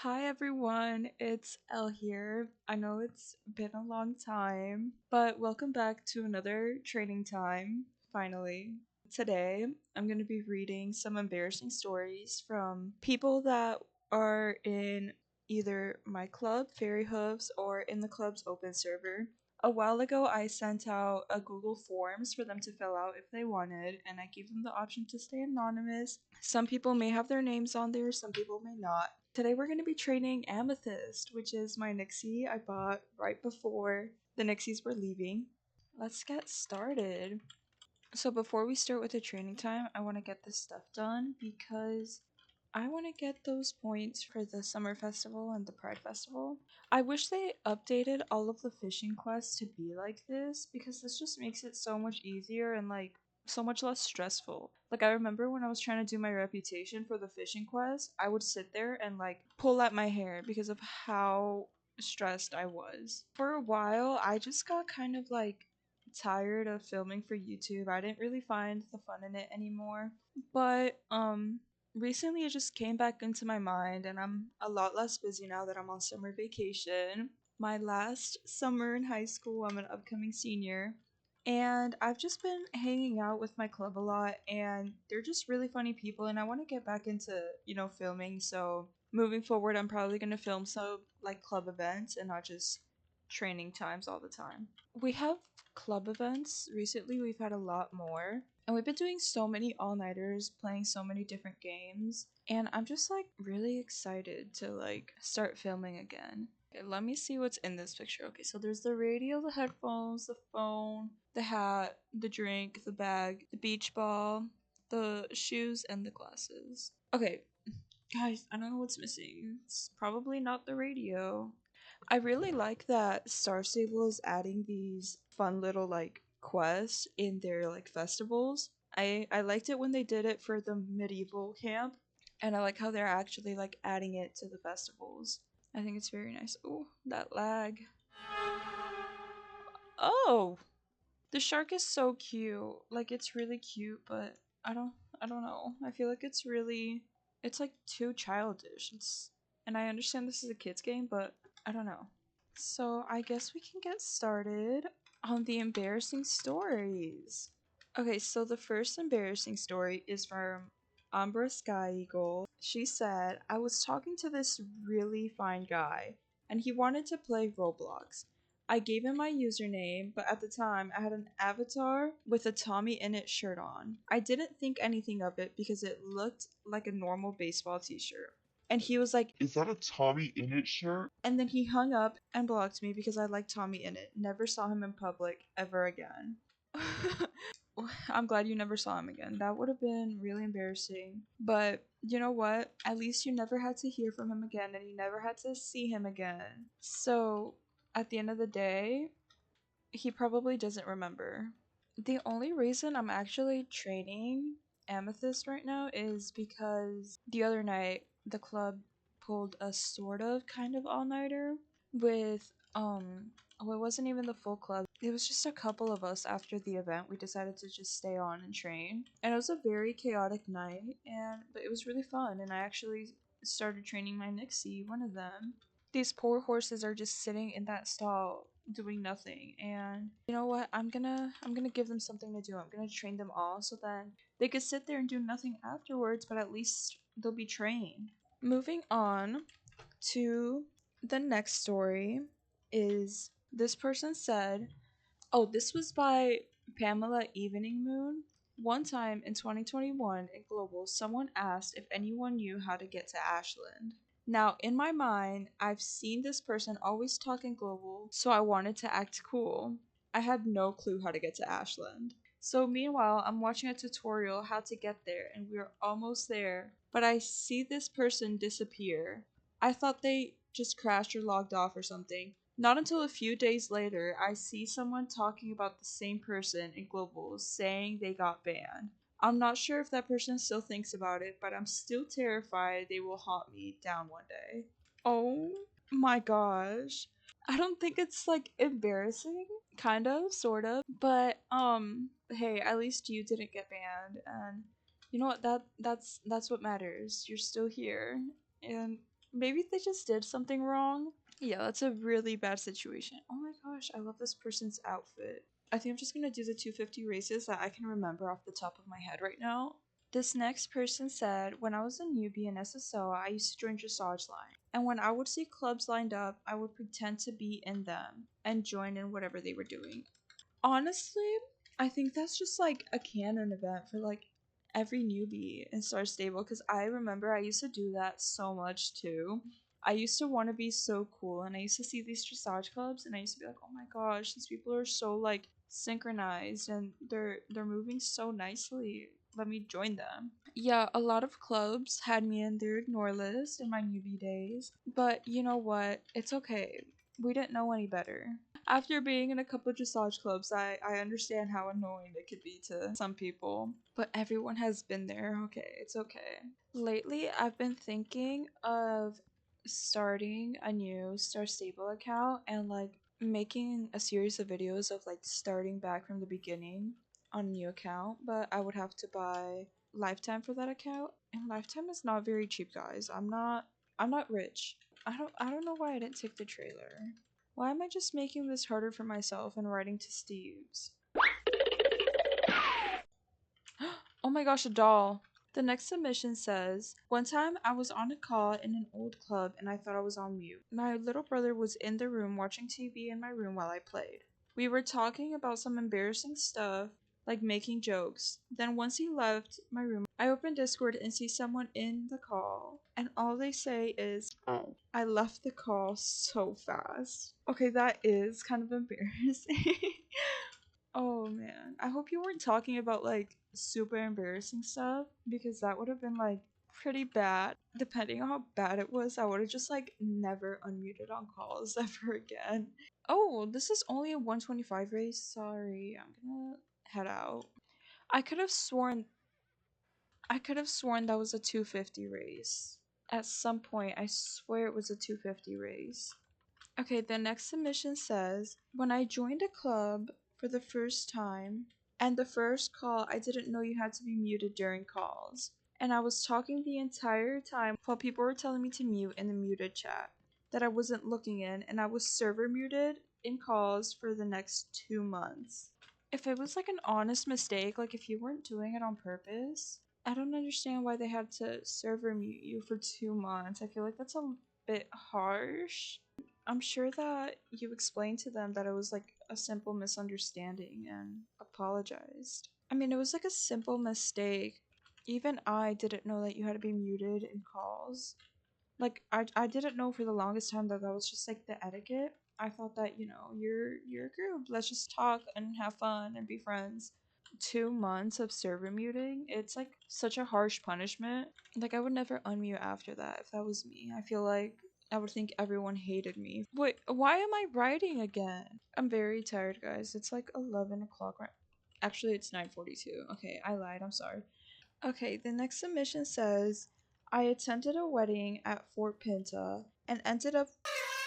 Hi everyone, it's Elle here. I know it's been a long time, but welcome back to another training time, finally. Today, I'm going to be reading some embarrassing stories from people that are in either my club, Fairy Hooves, or in the club's open server. A while ago, I sent out a Google Forms for them to fill out if they wanted, and I gave them the option to stay anonymous. Some people may have their names on there, some people may not. Today we're going to be training Amethyst, which is my Nixie I bought right before the Nixies were leaving. Let's get started. So before we start with the training time, I want to get this stuff done because I want to get those points for the Summer Festival and the Pride Festival. I wish they updated all of the fishing quests to be like this because this just makes it so much easier and so much less stressful. Like I remember when I was trying to do my reputation for the fishing quest, I would sit there and pull at my hair because of how stressed I was. For a while, I just got kind of tired of filming for YouTube. I didn't really find the fun in it anymore. But recently it just came back into my mind and I'm a lot less busy now that I'm on summer vacation. My last summer in high school, I'm an upcoming senior. And I've just been hanging out with my club a lot and they're just really funny people and I want to get back into, filming. So moving forward, I'm probably going to film some club events and not just training times all the time. We have club events. Recently, we've had a lot more. And we've been doing so many all-nighters, playing so many different games. And I'm just really excited to start filming again. Okay, let me see what's in this picture. Okay, so there's the radio, the headphones, the phone, the hat, the drink, the bag, the beach ball, the shoes, and the glasses. Okay, guys, I don't know what's missing. It's probably not the radio. I really like that Star Stable is adding these fun little quests in their festivals. I liked it when they did it for the medieval camp, and I like how they're actually adding it to the festivals. I think it's very nice. Oh, that lag. Oh, the shark is so cute. It's really cute, but I don't I don't know. I feel like it's too childish. And I understand this is a kids game, but I don't know. So I guess we can get started on the embarrassing stories. Okay, so the first embarrassing story is from Umbra Sky Eagle. She said, I was talking to this really fine guy, and he wanted to play Roblox. I gave him my username, but at the time I had an avatar with a Tommy Innit shirt on. I didn't think anything of it because it looked like a normal baseball t-shirt. And he was like, Is that a Tommy Innit shirt? and then he hung up and blocked me because I liked Tommy Innit. Never saw him in public ever again. I'm glad you never saw him again. That would have been really embarrassing. But you know what? At least you never had to hear from him again and you never had to see him again. So at the end of the day, he probably doesn't remember. The only reason I'm actually training Amethyst right now is because the other night the club pulled a sort of kind of all-nighter with well, it wasn't even the full club. It was just a couple of us after the event. We decided to just stay on and train. And it was a very chaotic night but it was really fun and I actually started training my Nixie, one of them. These poor horses are just sitting in that stall doing nothing, and you know what, I'm gonna give them something to do. I'm gonna train them all so that they could sit there and do nothing afterwards, but at least they'll be trained. Moving on to the next story is this person said, oh, this was by Pamela Evening Moon. One time in 2021 in Global, someone asked if anyone knew how to get to Ashland. Now, in my mind, I've seen this person always talk in Global, so I wanted to act cool. I had no clue how to get to Ashland. So meanwhile, I'm watching a tutorial how to get there, and we're almost there. But I see this person disappear. I thought they just crashed or logged off or something. Not until a few days later, I see someone talking about the same person in Global saying they got banned. I'm not sure if that person still thinks about it, but I'm still terrified they will haunt me down one day. Oh my gosh. I don't think it's embarrassing, kind of, sort of, but hey, at least you didn't get banned and you know what, that's what matters. You're still here and Maybe they just did something wrong. Yeah, that's a really bad situation. Oh my gosh, I love this person's outfit. I think I'm just gonna do the 250 races that I can remember off the top of my head right now. This next person said, when I was a newbie in SSO, I used to join dressage line. And when I would see clubs lined up, I would pretend to be in them and join in whatever they were doing. Honestly, I think that's just like a canon event for like every newbie in Star Stable because I remember I used to do that so much too. I used to want to be so cool and I used to see these dressage clubs and I used to be like, "Oh my gosh, these people are so like synchronized and they're moving so nicely. Let me join them." Yeah, a lot of clubs had me in their ignore list in my newbie days, but you know what? It's okay. We didn't know any better. After being in a couple of dressage clubs, I understand how annoying it could be to some people. But everyone has been there. Okay, it's okay. Lately, I've been thinking of starting a new Star Stable account and like making a series of videos of like starting back from the beginning on a new account. But I would have to buy Lifetime for that account, and Lifetime is not very cheap, guys. I'm not rich. I don't know why I didn't take the trailer. Why am I just making this harder for myself and writing to Steve's? Oh my gosh, a doll. The next submission says, one time I was on a call in an old club and I thought I was on mute. My little brother was in the room watching TV in my room while I played. We were talking about some embarrassing stuff, like making jokes. Then once he left my room, I open Discord and see someone in the call, and all they say is, "Oh, I left the call so fast." Okay, that is kind of embarrassing. Oh man, I hope you weren't talking about like super embarrassing stuff because that would have been like pretty bad. Depending on how bad it was, I would have just like never unmuted on calls ever again. Oh, this is only a 125 race. Sorry, I'm gonna head out. I could have sworn that was a 250 race. At some point, I swear it was a 250 race. Okay, the next submission says, when I joined a club for the first time, and the first call, I didn't know you had to be muted during calls. And I was talking the entire time while people were telling me to mute in the muted chat that I wasn't looking in, and I was server muted in calls for the next 2 months. If it was like an honest mistake, like if you weren't doing it on purpose, I don't understand why they had to server mute you for 2 months. I feel like that's a bit harsh. I'm sure that you explained to them that it was like a simple misunderstanding and apologized. I mean, it was like a simple mistake. Even I didn't know that you had to be muted in calls. Like I didn't know for the longest time that that was just like the etiquette. I thought that, you're a group. Let's just talk and have fun and be friends. 2 months of server muting, it's like such a harsh punishment. Like I would never unmute after that if that was me. I feel like I would think everyone hated me. Wait, why am I writing again? I'm very tired, guys. It's like 11 o'clock right. Actually, it's 9:42. Okay, I lied. I'm sorry. Okay, the next submission says, I attended a wedding at Fort Pinta and ended up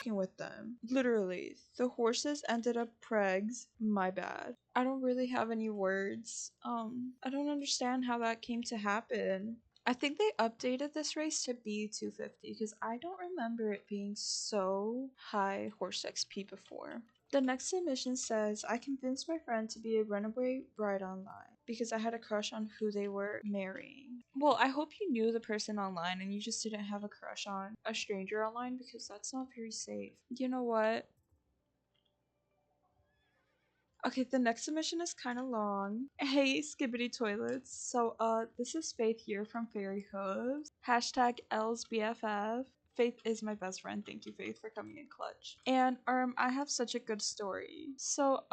with them. Literally, the horses ended up pregs. My bad. I don't really have any words. I don't understand how that came to happen. I think they updated this race to be 250 because I don't remember it being so high horse XP before. The next submission says, I convinced my friend to be a runaway bride online because I had a crush on who they were marrying. Well, I hope you knew the person online and you just didn't have a crush on a stranger online because that's not very safe. You know what? Okay, the next submission is kind of long. Hey, Skibbity Toilets. So, this is Faith here from Fairy Hooves. Hashtag L's BFF. Faith is my best friend. Thank you, Faith, for coming in clutch. And, I have such a good story. So,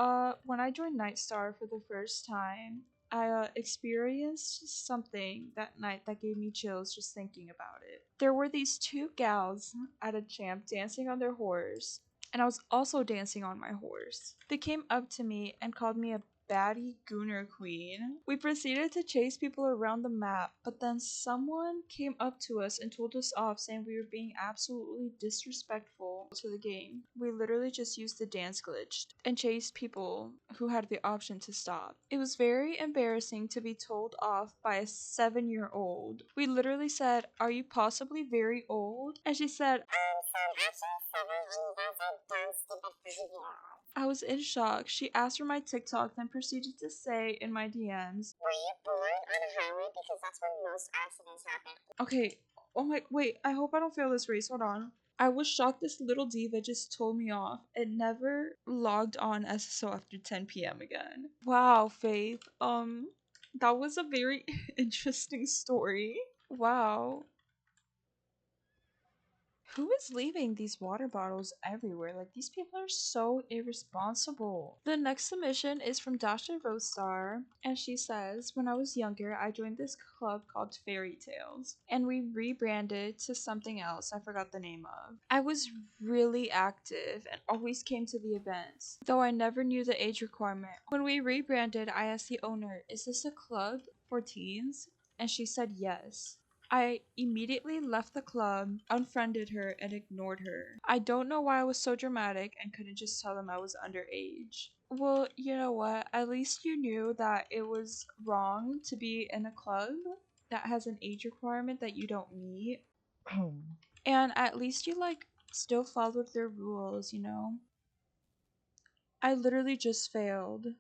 when I joined Nightstar for the first time, I experienced something that night that gave me chills just thinking about it. There were these two gals at a champ dancing on their horse, and I was also dancing on my horse. They came up to me and called me a baddie Gooner Queen. We proceeded to chase people around the map, but then someone came up to us and told us off saying we were being absolutely disrespectful to the game. We literally just used the dance glitch and chased people who had the option to stop. It was very embarrassing to be told off by a 7-year-old. We literally said, "Are you possibly very old?" And she said, I was in shock. She asked for my TikTok, then proceeded to say in my DMs, "Were you born on a highway? Because that's where most accidents happen." Okay. Oh my. Wait. I hope I don't fail this race. Hold on. I was shocked this little diva just told me off and never logged on SSO after 10 p.m. again. Wow, Faith. That was a very interesting story. Wow. Who is leaving these water bottles everywhere? Like, these people are so irresponsible. The next submission is from Dasha Rosestar, and she says, "When I was younger, I joined this club called Fairy Tales, and we rebranded to something else I forgot the name of. I was really active and always came to the events, though I never knew the age requirement. When we rebranded, I asked the owner, 'Is this a club for teens?' And she said yes. I immediately left the club, unfriended her, and ignored her. I don't know why I was so dramatic and couldn't just tell them I was underage." Well, you know what? At least you knew that it was wrong to be in a club that has an age requirement that you don't meet. And at least you, like, still followed their rules, you know? I literally just failed.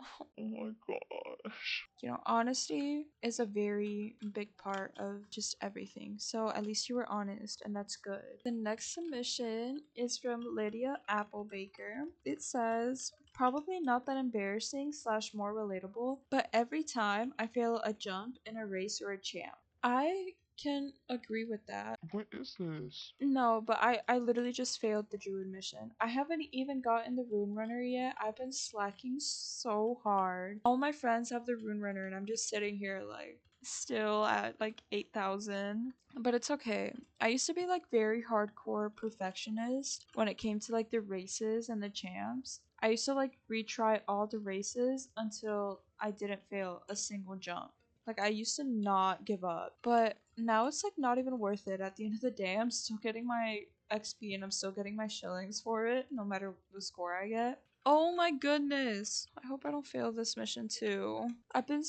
Oh my gosh. You know, honesty is a very big part of just everything. So at least you were honest, and that's good. The next submission is from Lydia Applebaker. It says, "Probably not that embarrassing slash more relatable, but every time I fail a jump in a race or a champ." I can agree with that. What is this? No, but I literally just failed the druid mission. I haven't even gotten the rune runner yet. I've been slacking so hard. All my friends have the rune runner and I'm just sitting here like still at like 8,000. But it's okay. I used to be like very hardcore perfectionist when it came to like the races and the champs. I used to like retry all the races until I didn't fail a single jump. Like, I used to not give up, but now it's like not even worth it. At the end of the day, I'm still getting my XP and I'm still getting my shillings for it, no matter the score I get. Oh my goodness. I hope I don't fail this mission too. I've been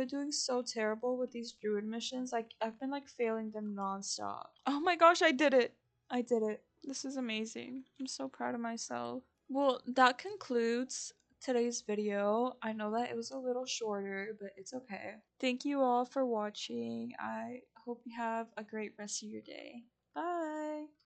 doing so terrible with these druid missions. Like, I've been like failing them nonstop. Oh my gosh, I did it. I did it. This is amazing. I'm so proud of myself. Well, that concludes today's video. I know that it was a little shorter, but it's okay. Thank you all for watching. I hope you have a great rest of your day. Bye!